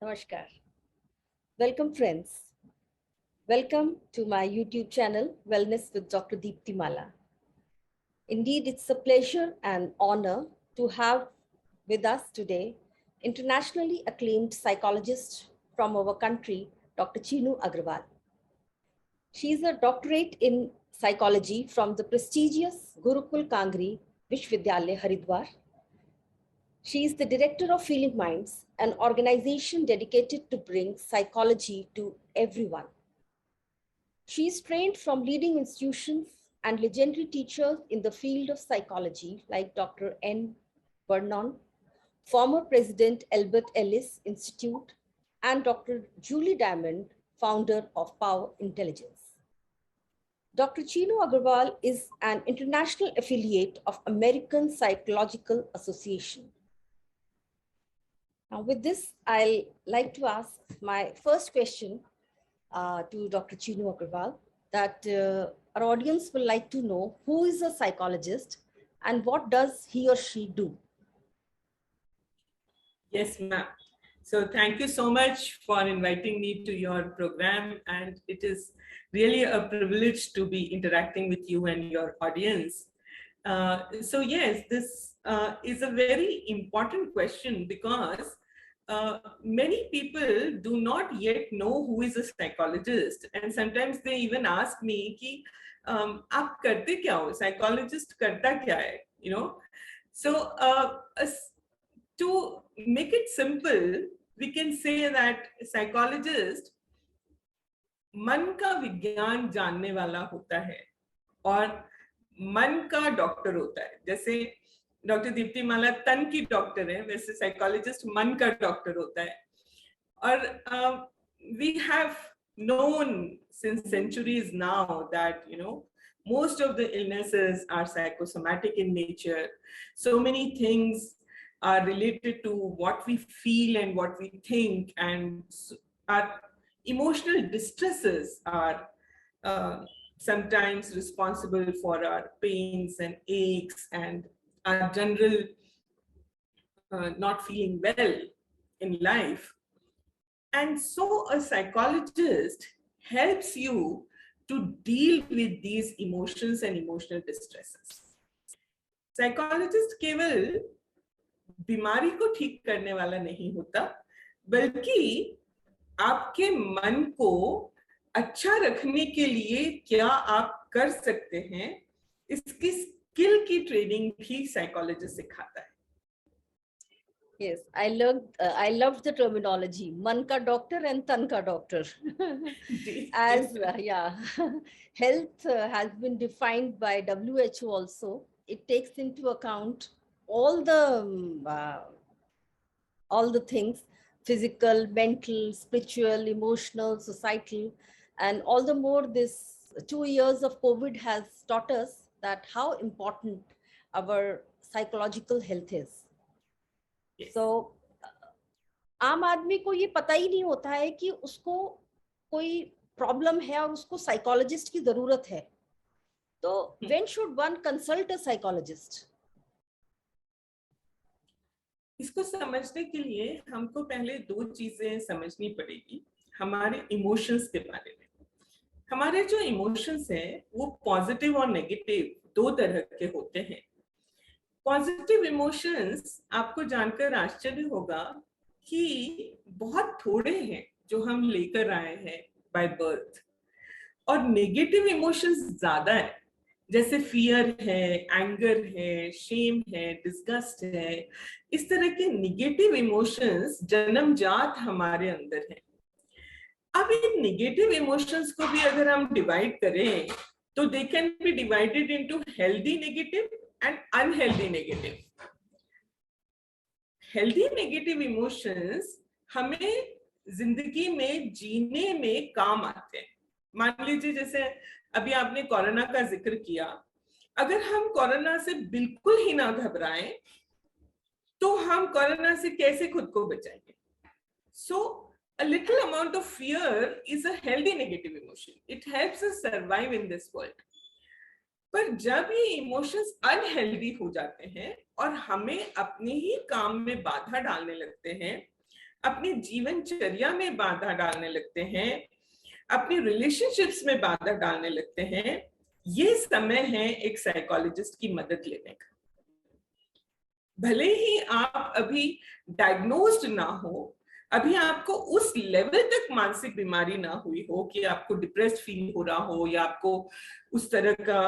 Namaskar. Welcome, friends. Welcome to my YouTube channel, Wellness with Dr. Deepti Mala. Indeed, it's a pleasure and honor to have with us today internationally acclaimed psychologist from our country, Dr. Chinu Agrawal. She is a doctorate in psychology from the prestigious Gurukul Kangri Vishwavidyalaya, Haridwar. She is the director of Feeling Minds, an organization dedicated to bring psychology to everyone. She is trained from leading institutions and legendary teachers in the field of psychology like Dr. N. Vernon, former President Albert Ellis Institute, and Dr. Julie Diamond, founder of Power Intelligence. Dr. Chinu Agrawal is an international affiliate of American Psychological Association. Now, with this, I'll like to ask my first question to Dr. Chinu Agrawal, that our audience will like to know who is a psychologist and what does he or she do? Yes, ma'am. So thank you so much for inviting me to your program, and it is really a privilege to be interacting with you and your audience. So yes, this is a very important question because many people do not yet know who is a psychologist, and sometimes they even ask me कि आप करते क्या हो, psychologist करता क्या है, you know. So to make it simple, we can say that psychologist मन का विज्ञान जानने वाला होता है और मन का डॉक्टर होता है. जैसे डॉक्टर दीप्ति माला तन की डॉक्टर है, वैसे साइकोलॉजिस्ट मन का डॉक्टर होता है. और we have known since centuries now that most of the illnesses are psychosomatic in nature. So many things are related to what we feel and what we think, and our emotional distresses are sometimes responsible for our pains and aches and our general not feeling well in life. And so a psychologist helps you to deal with these emotions and emotional distresses. Psychologist केवल बीमारी को ठीक करने वाला नहीं होता, बल्कि आपके मन को अच्छा रखने के लिए क्या आप कर सकते हैं, इसकी स्किल की ट्रेनिंग भी साइकोलॉजिस्ट सिखाता है. Yes, I loved the terminology, man ka doctor and tan ka doctor. As health has been defined by WHO also, it takes into account all the things, physical, mental, spiritual, emotional, societal, and all the more this 2 years of COVID has taught us that how important our psychological health is. Yes. So आम आदमी को ये पता ही नहीं होता है कि उसको कोई प्रॉब्लम है और उसको साइकोलॉजिस्ट की जरूरत है. तो when should one consult a psychologist? इसको समझने के लिए हमको पहले दो चीजें समझनी पड़ेगी हमारे इमोशंस के बारे में. हमारे जो इमोशंस हैं वो पॉजिटिव और नेगेटिव दो तरह के होते हैं. पॉजिटिव इमोशंस आपको जानकर आश्चर्य होगा कि बहुत थोड़े हैं जो हम लेकर आए हैं बाय बर्थ, और नेगेटिव इमोशंस ज्यादा है. जैसे फियर है, एंगर है, शेम है, डिस्गस्ट है. इस तरह के नेगेटिव इमोशंस जन्मजात हमारे अंदर है. अब इन नेगेटिव इमोशंस को भी अगर हम डिवाइड करें तो they can be divided into healthy negative and unhealthy negative. Healthy negative emotions हमें जिंदगी में जीने में काम आते हैं. मान लीजिए जैसे अभी आपने कोरोना का जिक्र किया, अगर हम कोरोना से बिल्कुल ही ना घबराएं तो हम कोरोना से कैसे खुद को बचाएंगे? सो a little amount of fear is a healthy negative emotion. It helps us survive in this world. पर जब ये इमोशंस अनहेल्दी हो जाते हैं और हमें अपने ही काम में बाधा डालने लगते हैं, अपनी जीवनचर्या में बाधा डालने लगते हैं, अपनी रिलेशनशिप्स में बाधा डालने लगते हैं, ये समय है एक साइकोलॉजिस्ट की मदद लेने का। भले ही आप अभी डायग्नोस्ड ना हो, अभी आपको उस लेवल तक मानसिक बीमारी ना हुई हो कि आपको डिप्रेस्ड फील हो रहा हो या आपको उस तरह का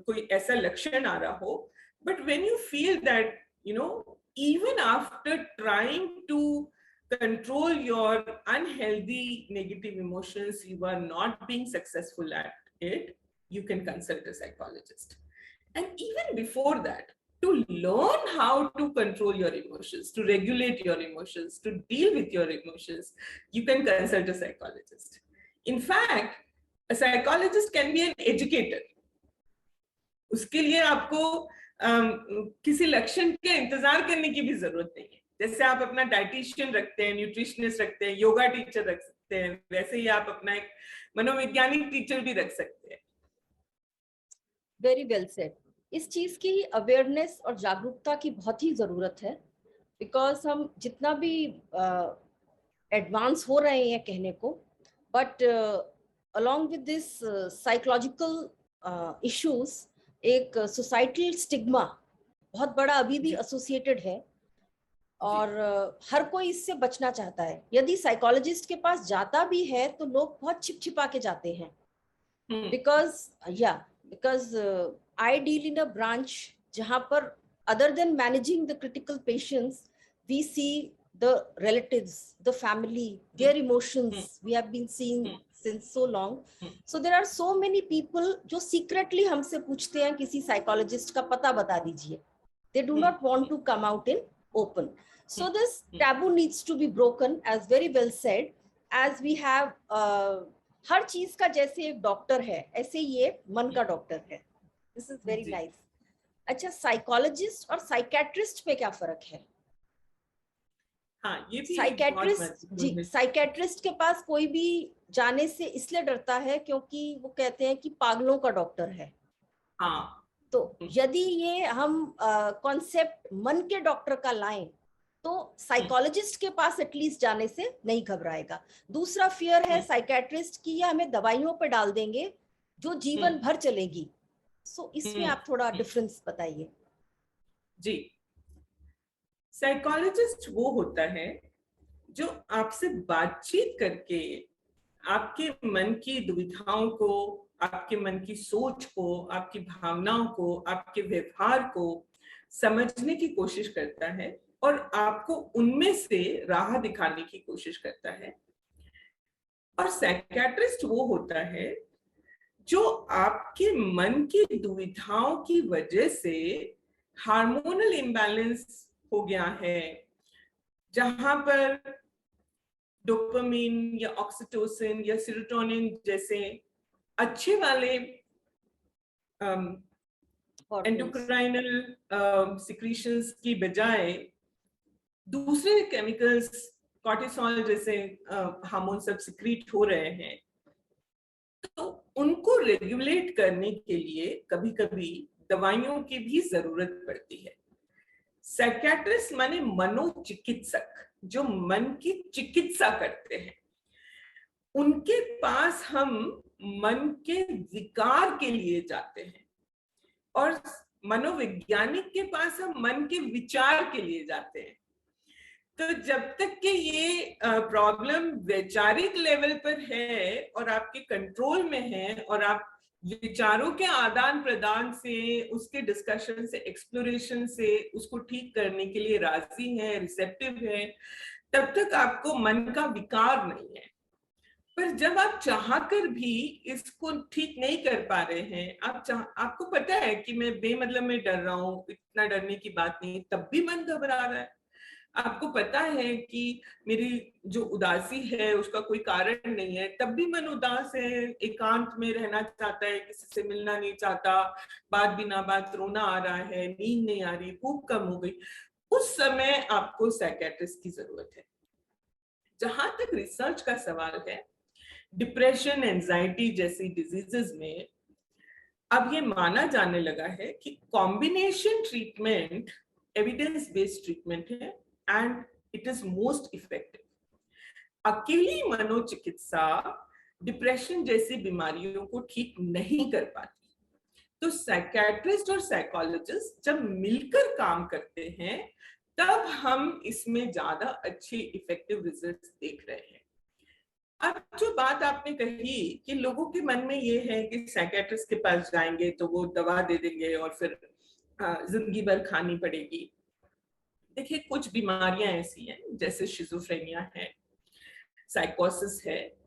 कोई ऐसा लक्षण आ रहा हो, but when you feel that even after trying to control your unhealthy negative emotions, you are not being successful at it, you can consult a psychologist. And even before that, to learn how to control your emotions, to regulate your emotions, to deal with your emotions, you can consult a psychologist. In fact, a psychologist can be an educator. उसके लिए आपको किसी लक्षण के इंतजार करने की भी जरूरत नहीं है। जैसे आप अपना डाइटिशियन रखते हैं, न्यूट्रिशनिस्ट रखते हैं, योगा टीचर रख सकते हैं, वैसे ही आप अपना एक मनोवैज्ञानिक टीचर भी रख सकते हैं। Very well said. इस चीज की अवेयरनेस और जागरूकता की बहुत ही जरूरत है, बिकॉज हम जितना भी एडवांस हो रहे हैं कहने को, but along with this psychological issues एक सोसाइटल स्टिग्मा बहुत बड़ा अभी भी एसोसिएटेड है, और हर कोई इससे बचना चाहता है। यदि साइकोलॉजिस्ट के पास जाता भी है तो लोग बहुत छिप छिपा के जाते हैं, because I deal in a branch जहाँ पर other than managing the critical patients, we see the relatives, the family, their emotions we have been seeing since so long. So there are so many people जो secretly हमसे पूछते हैं किसी psychologist का पता बता दीजिए. They do not want to come out in open. So this taboo needs to be broken, as very well said, as we have हर चीज का जैसे एक डॉक्टर है, ऐसे ये मन का डॉक्टर है. This is very nice. अच्छा, साइकोलॉजिस्ट और साइकेट्रिस्ट पे क्या फर्क है? हाँ, ये भी साइकेट्रिस्ट जी, साइकेट्रिस्ट के पास कोई भी जाने से इसलिए डरता है क्योंकि वो कहते हैं कि पागलों का डॉक्टर है. हाँ, तो यदि ये हम कॉन्सेप्ट मन के डॉक्टर का लाएं तो साइकोलॉजिस्ट के पास एटलीस्ट जाने से नहीं घबराएगा. दूसरा फियर है साइकेट्रिस्ट की, ये हमें दवाइयों पे डाल देंगे जो जीवन भर चलेगी. सो इसमें आप थोड़ा डिफरेंस बताइए. जी, साइकोलॉजिस्ट वो होता है जो आपसे बातचीत करके आपके मन की दुविधाओं को, आपके मन की सोच को, आपकी भावनाओं को, आपके व्यवहार को समझने की कोशिश करता है और आपको उनमें से राह दिखाने की कोशिश करता है. और साइकियाट्रिस्ट वो होता है जो आपके मन की दुविधाओं की वजह से हार्मोनल इम्बैलेंस हो गया है, जहां पर डोपामिन या ऑक्सीटोसिन या सेरोटोनिन जैसे अच्छे वाले एंडोक्राइनल सिक्रीशंस की बजाय दूसरे केमिकल्स, कॉर्टिसोल जैसे हार्मोन सब सिक्रीट हो रहे हैं. तो उनको रेगुलेट करने के लिए कभी कभी दवाइयों की भी जरूरत पड़ती है. साइकियाट्रिस्ट माने मनोचिकित्सक, जो मन की चिकित्सा करते हैं. उनके पास हम मन के विकार के लिए जाते हैं और मनोवैज्ञानिक के पास हम मन के विचार के लिए जाते हैं. तो जब तक कि ये प्रॉब्लम वैचारिक लेवल पर है और आपके कंट्रोल में है और आप विचारों के आदान प्रदान से, उसके डिस्कशन से, एक्सप्लोरेशन से उसको ठीक करने के लिए राजी है, रिसेप्टिव है, तब तक आपको मन का विकार नहीं है. पर जब आप चाहकर भी इसको ठीक नहीं कर पा रहे हैं, आपको पता है कि मैं बेमतलब में डर रहा हूँ, इतना डरने की बात नहीं, तब भी मन घबरा रहा है. आपको पता है कि मेरी जो उदासी है उसका कोई कारण नहीं है, तब भी मन उदास है, एकांत में रहना चाहता है, किसी से मिलना नहीं चाहता, बात बिना बात रोना आ रहा है, नींद नहीं आ रही, भूख कम हो गई. उस समय आपको साइकियाट्रिस्ट की जरूरत है. जहां तक रिसर्च का सवाल है, डिप्रेशन, एंजाइटी जैसी डिजीजेस में अब ये माना जाने लगा है कि combination treatment evidence based treatment है and it is most effective. अकेली मनोचिकित्सा डिप्रेशन जैसी बीमारियों को ठीक नहीं कर पाती। तो साइकियाट्रिस्ट और साइकोलॉजिस्ट जब मिलकर काम करते हैं तब हम इसमें ज्यादा अच्छे इफेक्टिव रिजल्ट्स देख रहे हैं। अब जो बात आपने कही कि लोगों के मन में ये है कि साइकियाट्रिस्ट के पास जाएंगे तो वो दवा दे देंगे और फिर जिंदगी भर खानी पड़ेगी। देखिए, कुछ बीमारियां ऐसी हैं जैसे शिजोफ्रेनिया है, साइकोसिस है,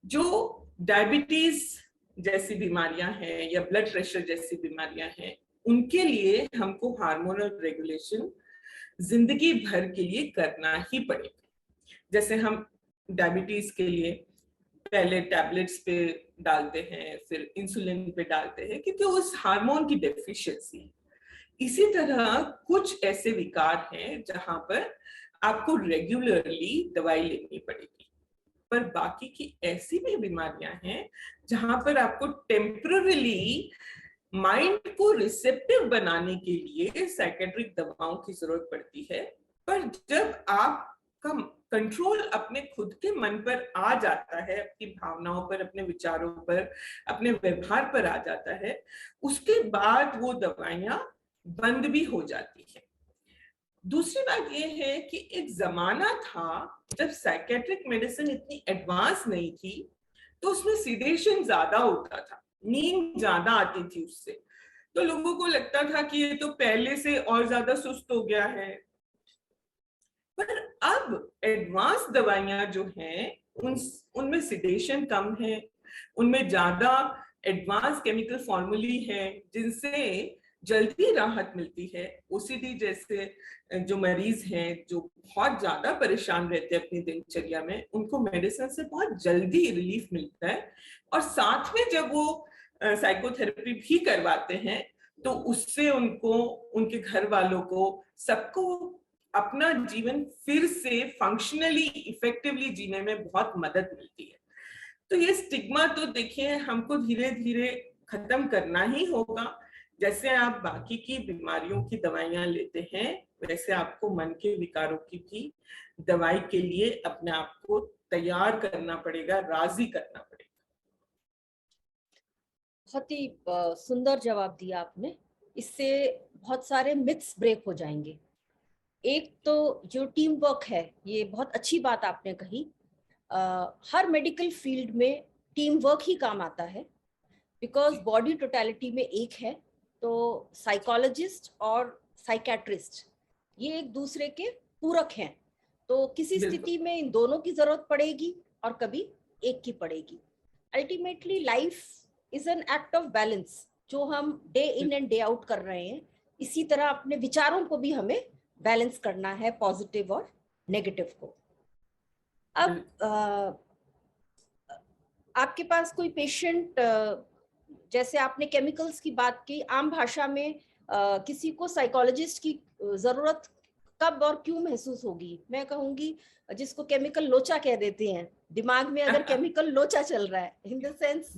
जो डायबिटीज जैसी बीमारियां हैं या ब्लड प्रेशर जैसी बीमारियां हैं, उनके लिए हमको हार्मोनल रेगुलेशन जिंदगी भर के लिए करना ही पड़ेगा। जैसे हम डायबिटीज के लिए पहले टैबलेट्स पे डालते हैं, फिर इंसुलिन पे डालते हैं क्योंकि उस हार्मोन की डेफिशिएंसी। इसी तरह कुछ ऐसे विकार हैं जहां पर आपको रेगुलरली दवाई लेनी पड़ेगी, पर बाकी की ऐसी भी बीमारियां हैं जहां पर आपको टेम्पररीली माइंड को रिसेप्टिव बनाने के लिए साइकेट्रिक दवाओं की जरूरत पड़ती है। पर जब आपका कंट्रोल अपने खुद के मन पर आ जाता है, अपनी भावनाओं पर, अपने विचारों पर, अपने व्यवहार पर आ जाता है, उसके बाद वो दवाइयां बंद भी हो जाती है। दूसरी बात यह है कि एक जमाना था जब साइकेट्रिक मेडिसिन इतनी एडवांस नहीं थी, तो उसमें सिडेशन ज्यादा होता था, नींद ज्यादा आती थी उससे। तो लोगों को लगता था कि ये तो पहले से और ज्यादा सुस्त हो गया है। पर अब एडवांस दवाइयां जो हैं उनमें सिडेशन कम है, उनमें ज्यादा एडवांस केमिकल फॉर्मूली है जिनसे जल्दी राहत मिलती है। ओसीडी जैसे जो मरीज हैं जो बहुत ज्यादा परेशान रहते हैं अपनी दिनचर्या में, उनको मेडिसिन से बहुत जल्दी रिलीफ मिलता है। और साथ में जब वो साइकोथेरेपी भी करवाते हैं तो उससे उनको, उनके घर वालों को, सबको अपना जीवन फिर से फंक्शनली इफेक्टिवली जीने में बहुत मदद मिलती है। तो ये स्टिग्मा तो देखिए हमको धीरे धीरे खत्म करना ही होगा। जैसे आप बाकी की बीमारियों की दवाइयां लेते हैं, वैसे आपको मन के विकारों की भी दवाई के लिए अपने आप को तैयार करना पड़ेगा, राजी करना पड़ेगा। बहुत ही सुंदर जवाब दिया आपने। इससे बहुत सारे मिथ्स ब्रेक हो जाएंगे। एक तो जो टीम वर्क है, ये बहुत अच्छी बात आपने कही। हर मेडिकल फील्ड में टीम वर्क ही काम आता है, बिकॉज बॉडी टोटलिटी में एक है। तो साइकोलॉजिस्ट और साइकेट्रिस्ट ये एक दूसरे के पूरक हैं। तो किसी स्थिति में इन दोनों की जरूरत पड़ेगी और कभी एक की पड़ेगी। Ultimately life is an act of balance, जो हम day in and day out कर रहे हैं। इसी तरह अपने विचारों को भी हमें बैलेंस करना है, पॉजिटिव और नेगेटिव को। अब आपके पास कोई पेशेंट, जैसे आपने केमिकल्स की बात की, आम भाषा में किसी को साइकोलॉजिस्ट की जरूरत कब और क्यों महसूस होगी? मैं कहूंगी जिसको केमिकल लोचा कह देते हैं, दिमाग में अगर केमिकल लोचा चल रहा है, इन द सेंस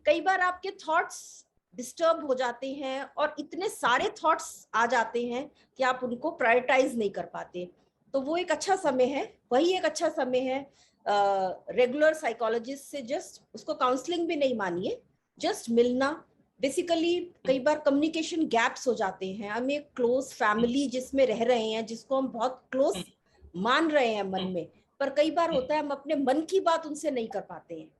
कई बार आपके थॉट्स डिस्टर्ब हो जाते हैं और इतने सारे थॉट्स आ जाते हैं कि आप उनको प्रायोरिटाइज नहीं कर पाते। तो वो एक अच्छा समय है, वही एक अच्छा समय है रेगुलर साइकोलॉजिस्ट से जस्ट उसको काउंसलिंग भी नहीं मानिए, जस्ट मिलना। बेसिकली कई बार कम्युनिकेशन गैप्स हो जाते हैं। हम एक क्लोज फैमिली जिसमें रह रहे हैं, जिसको हम बहुत क्लोज मान रहे हैं मन में, पर कई बार होता है हम अपने मन की बात उनसे नहीं कर पाते हैं।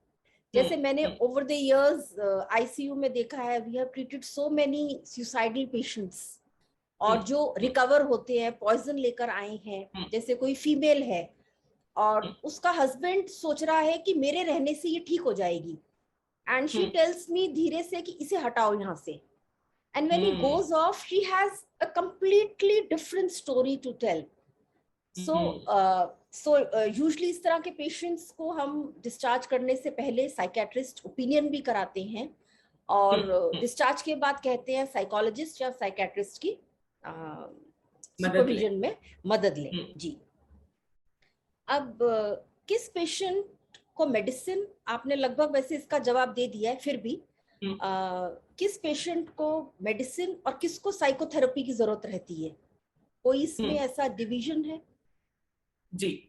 जैसे मैंने ओवर द इयर्स आईसीयू में देखा है, we have treated so many suicidal patients, और जो रिकवर होते हैं पॉइजन लेकर आए हैं। जैसे कोई फीमेल है और उसका हस्बैंड सोच रहा है कि मेरे रहने से ये ठीक हो जाएगी, एंड शी टेल्स मी धीरे से कि इसे हटाओ यहाँ से, and when he goes off she has a completely different story to tell. So usually इस तरह के पेशेंट्स को हम डिस्चार्ज करने से पहले साइकेट्रिस्ट ओपिनियन भी कराते हैं, और डिस्चार्ज के बाद कहते हैं साइकोलॉजिस्ट या साइकेट्रिस्ट की सुपरविजन में मदद लें। जी, अब किस पेशेंट को मेडिसिन, आपने लगभग वैसे इसका जवाब दे दिया है, फिर भी किस पेशेंट को मेडिसिन और किसको साइकोथेरेपी की जरूरत रहती है? कोई इसमें ऐसा डिवीजन है? जी,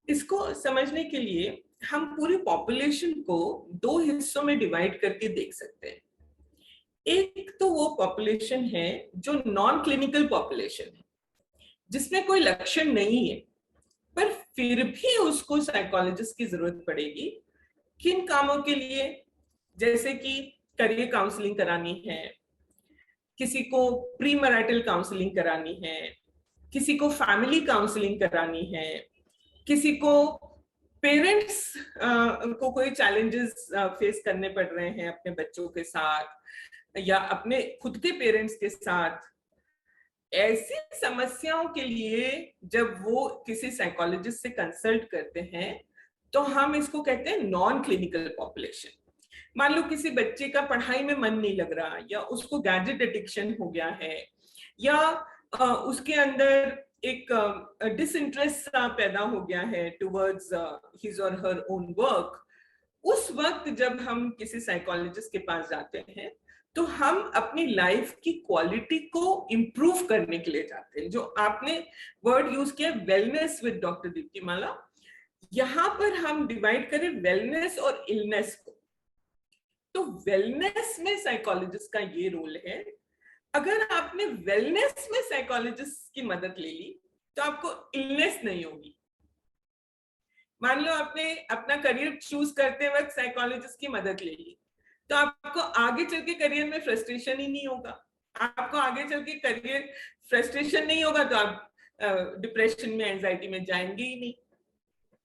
इसको समझने के लिए हम पूरी पॉपुलेशन को दो हिस्सों में डिवाइड करके देख सकते हैं। एक तो वो पॉपुलेशन है जो नॉन क्लिनिकल पॉपुलेशन है, जिसमें कोई लक्षण नहीं है, पर फिर भी उसको साइकोलॉजिस्ट की जरूरत पड़ेगी। किन कामों के लिए? जैसे कि करियर काउंसलिंग करानी है, किसी को प्री मैरिटल काउंसलिंग करानी है, किसी को फैमिली काउंसलिंग करानी है, किसी को पेरेंट्स को कोई चैलेंजेस फेस करने पड़ रहे हैं अपने बच्चों के साथ या अपने खुद के पेरेंट्स के साथ। ऐसी समस्याओं के लिए जब वो किसी साइकोलॉजिस्ट से कंसल्ट करते हैं तो हम इसको कहते हैं नॉन क्लिनिकल पॉपुलेशन। मान लो किसी बच्चे का पढ़ाई में मन नहीं लग रहा, या उसको गैजेट एडिक्शन हो गया है, या उसके अंदर एक डिसइंटरेस्ट पैदा हो गया है टुवर्ड्स हिज और हर ओन वर्क। उस वक्त जब हम किसी साइकोलॉजिस्ट के पास जाते हैं तो हम अपनी लाइफ की क्वालिटी को इंप्रूव करने के लिए जाते हैं। जो आपने वर्ड यूज किया, वेलनेस विद डॉक्टर दीप्तिमाला, यहां पर हम डिवाइड करें वेलनेस और इलनेस को। तो वेलनेस में साइकोलॉजिस्ट का ये रोल है। अगर आपने वेलनेस में साइकोलॉजिस्ट की मदद ले ली तो आपको इलनेस नहीं होगी। मान लो आपने अपना करियर चूज करते वक्त साइकोलॉजिस्ट की मदद ले ली, तो आपको आगे चल के करियर में फ्रस्ट्रेशन ही नहीं होगा। आपको आगे चल के करियर फ्रस्ट्रेशन नहीं होगा तो आप डिप्रेशन में, एंजाइटी में जाएंगे ही नहीं।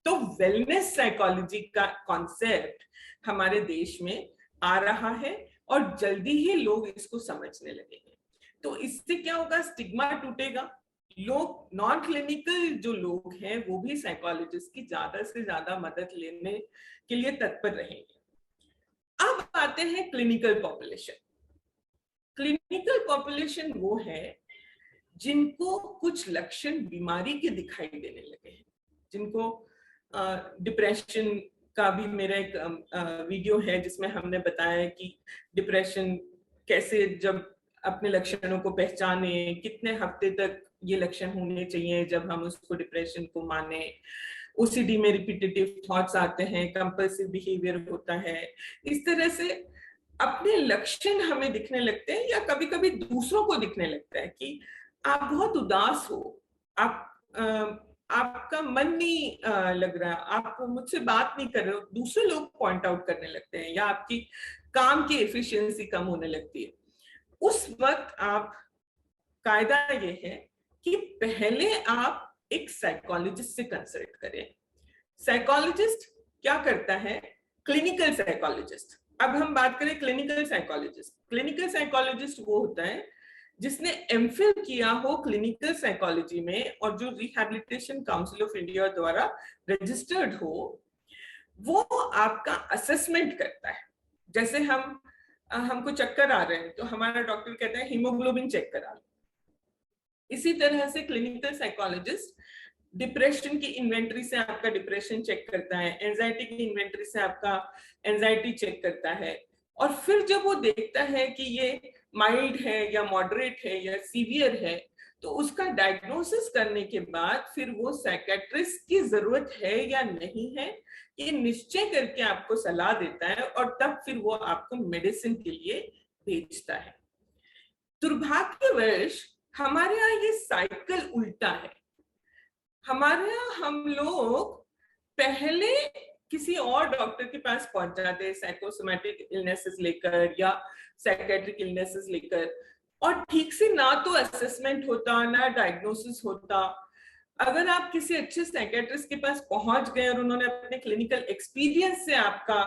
तो वेलनेस साइकोलॉजी का कॉन्सेप्ट हमारे देश में आ रहा है और जल्दी ही लोग इसको समझने लगेंगे। तो इससे क्या होगा? स्टिग्मा टूटेगा। लोग, नॉन क्लिनिकल जो लोग हैं वो भी साइकोलॉजिस्ट की ज्यादा से ज्यादा मदद लेने के लिए तत्पर रहेंगे। अब आते हैं क्लिनिकल पॉपुलेशन। क्लिनिकल पॉपुलेशन वो है जिनको कुछ लक्षण बीमारी के दिखाई देने लगे हैं, जिनको डिप्रेशन का भी मेरा एक वीडियो है जिसमें हमने बताया कि डिप्रेशन कैसे, जब अपने लक्षणों को पहचाने, कितने हफ्ते तक ये लक्षण होने चाहिए जब हम उसको डिप्रेशन को माने। ओसीडी में रिपीटेटिव थॉट्स आते हैं, कंपल्सिव बिहेवियर होता है। इस तरह से अपने लक्षण हमें दिखने लगते हैं, या कभी कभी दूसरों को दिखने लगता है कि आप बहुत उदास हो, आपका मन नहीं लग रहा, आप मुझसे बात नहीं कर रहे हो, दूसरे लोग पॉइंट आउट करने लगते हैं, या आपकी काम की एफिशिएंसी कम होने लगती है। उस वक्त आप, कायदा ये है कि पहले आप एक साइकोलॉजिस्ट से कंसल्ट करें। साइकोलॉजिस्ट क्या करता है? Clinical psychologist. अब हम बात करें क्लिनिकल साइकोलॉजिस्ट। क्लिनिकल साइकोलॉजिस्ट वो होता है जिसने एमफिल किया हो क्लिनिकल साइकोलॉजी में और जो रिहैबिलिटेशन काउंसिल ऑफ इंडिया द्वारा रजिस्टर्ड हो। वो आपका असेसमेंट करता है। जैसे हमको चक्कर आ रहे हैं तो हमारा डॉक्टर कहता है हीमोग्लोबिन चेक करा लो। इसी तरह से क्लिनिकल साइकोलॉजिस्ट डिप्रेशन की इन्वेंटरी से आपका डिप्रेशन चेक करता है, एंजाइटी की इन्वेंटरी से आपका एंजाइटी चेक करता है, और फिर जब वो देखता है कि ये माइल्ड है या मॉडरेट है या सीवियर है, तो उसका डायग्नोसिस करने के बाद फिर वो साइकेट्रिस्ट की जरूरत है या नहीं है ये निश्चय करके आपको सलाह देता है, और तब फिर वो आपको मेडिसिन के लिए भेजता है। दुर्भाग्यवश हमारे यहाँ ये साइकिल उल्टा है। हमारे यहाँ हम लोग पहले किसी और डॉक्टर के पास पहुंच जाते हैं साइकोसोमैटिक इलनेसेस लेकर या साइकेट्रिक इलनेसेस लेकर, और ठीक से ना तो असेसमेंट होता ना डायग्नोसिस होता। अगर आप किसी अच्छे साइकेट्रिस्ट के पास पहुंच गए और उन्होंने अपने क्लिनिकल एक्सपीरियंस से आपका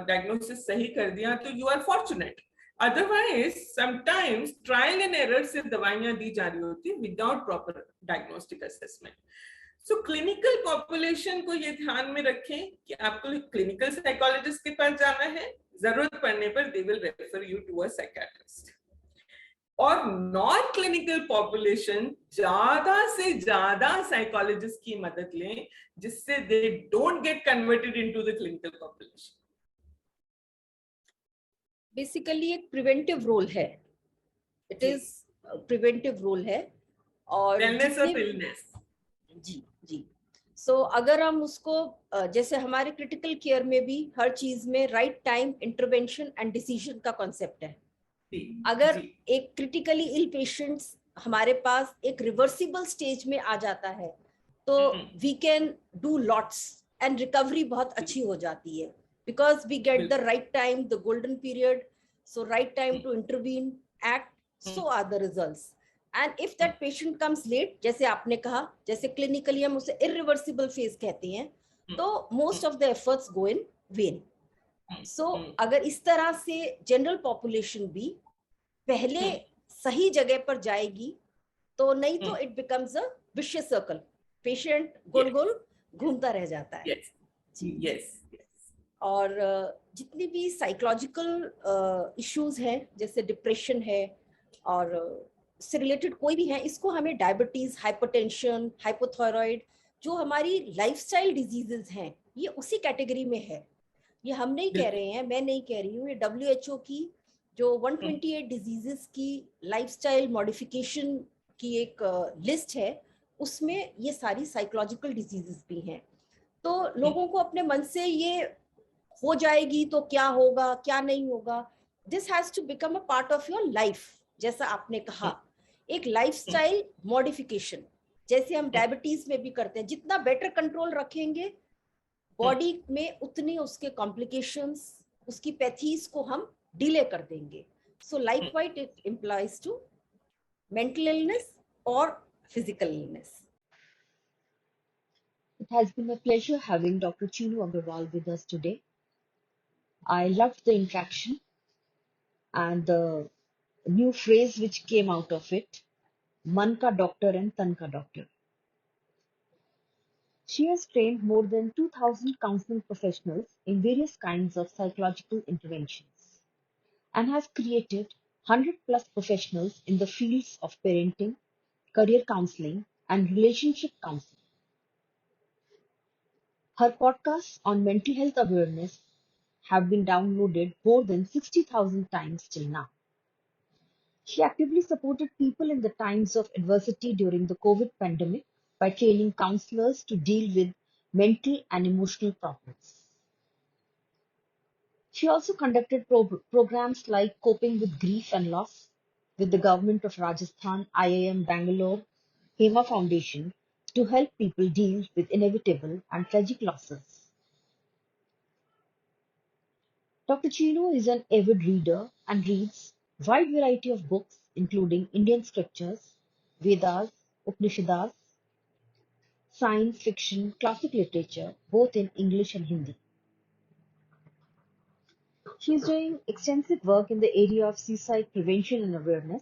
डायग्नोसिस सही कर दिया तो you are fortunate. Otherwise sometimes trial and error से दवाइयां दी जा रही होती without proper diagnostic assessment. So clinical population को ये ध्यान में रखें कि आपको क्लिनिकल साइकोलॉजिस्ट के पास जाना है, जरूरत पड़ने पर they will refer you to a psychiatrist. और नॉन क्लिनिकल पॉपुलेशन ज्यादा से ज्यादा साइकोलॉजिस्ट की मदद लें जिससे they don't get converted into the clinical population. Basically एक प्रिवेंटिव रोल है, इट इज प्रिवेंटिव रोल है। और वेलनेस ऑफ इलनेस। जी जी, अगर हम उसको जैसे हमारे क्रिटिकल केयर में भी हर चीज में right time intervention and decision का कॉन्सेप्ट है। जी अगर जी एक क्रिटिकली इल पेशेंट्स हमारे पास एक रिवर्सिबल स्टेज में आ जाता है तो we can do lots and recovery बहुत अच्छी हो जाती है, बिकॉज वी गेट द बिल्कुल right time, the golden period, so right time to intervene, act, so are the results. And if that patient comes late, जैसे आपने कहा, जैसे क्लिनिकली हम उसे इरिवर्सिबल फेज कहते हैं, तो most of the efforts go in when. अगर इस तरह से जनरल पॉपुलेशन भी पहले सही जगह पर जाएगी तो नहीं तो it becomes a vicious circle, patient गोल गोल घूमता रह जाता है। यस जी। यस और जितनी भी साइकोलॉजिकल इश्यूज हैं जैसे डिप्रेशन है और इससे रिलेटेड कोई भी है, इसको हमें डायबिटीज, हाइपरटेंशन, हाइपोथायराइड, जो हमारी लाइफस्टाइल डिजीजेस हैं, ये उसी कैटेगरी में है। ये हम नहीं कह रहे हैं, मैं नहीं कह रही हूँ, ये डब्ल्यूएचओ की जो 128 डिजीजेस की लाइफस्टाइल मॉडिफिकेशन की एक लिस्ट है, उसमें ये सारी साइकोलॉजिकल डिजीजेस भी हैं। तो लोगों को अपने मन से ये हो जाएगी तो क्या होगा क्या नहीं होगा, this has to become a part of your life. जैसा आपने कहा, एक लाइफस्टाइल मॉडिफिकेशन, जैसे हम डायबिटीज में भी करते हैं, जितना बेटर कंट्रोल रखेंगे बॉडी में उतनी उसके कॉम्प्लिकेशंस, उसकी पैथीज को हम डिले कर देंगे। So like what it implies to mental illness or physical illness. It has been a pleasure having Dr. Chinu Agarwal with us today. I loved the interaction and the new phrase which came out of it, Man ka doctor and Tan ka doctor. She has trained more than 2,000 counseling professionals in various kinds of psychological interventions and has created 100 plus professionals in the fields of parenting, career counseling, and relationship counseling. Her podcasts on mental health awareness have been downloaded more than 60,000 times till now. She actively supported people in the times of adversity during the COVID pandemic by training counselors to deal with mental and emotional problems. She also conducted programs like Coping with Grief and Loss with the Government of Rajasthan, IIM Bangalore, Hema Foundation to help people deal with inevitable and tragic losses. Dr. Chino is an avid reader and reads wide variety of books including Indian scriptures, Vedas, Upanishads, science fiction, classic literature, both in English and Hindi. She is doing extensive work in the area of suicide prevention and awareness.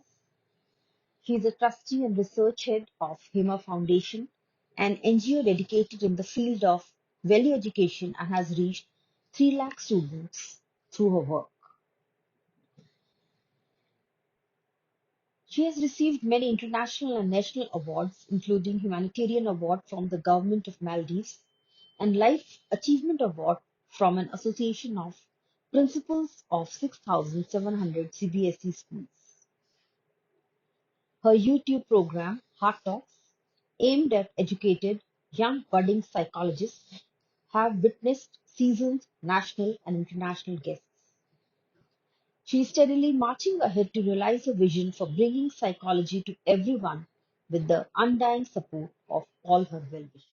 She is a trustee and research head of HEMA Foundation, an NGO dedicated in the field of value education and has reached 3 lakh students through her work. She has received many international and national awards, including Humanitarian Award from the Government of Maldives and Life Achievement Award from an association of principals of 6,700 CBSE schools. Her YouTube program, Heart Talks, aimed at educated young budding psychologists, have witnessed seasoned national and international guests. She is steadily marching ahead to realize her vision for bringing psychology to everyone with the undying support of all her well-wishers.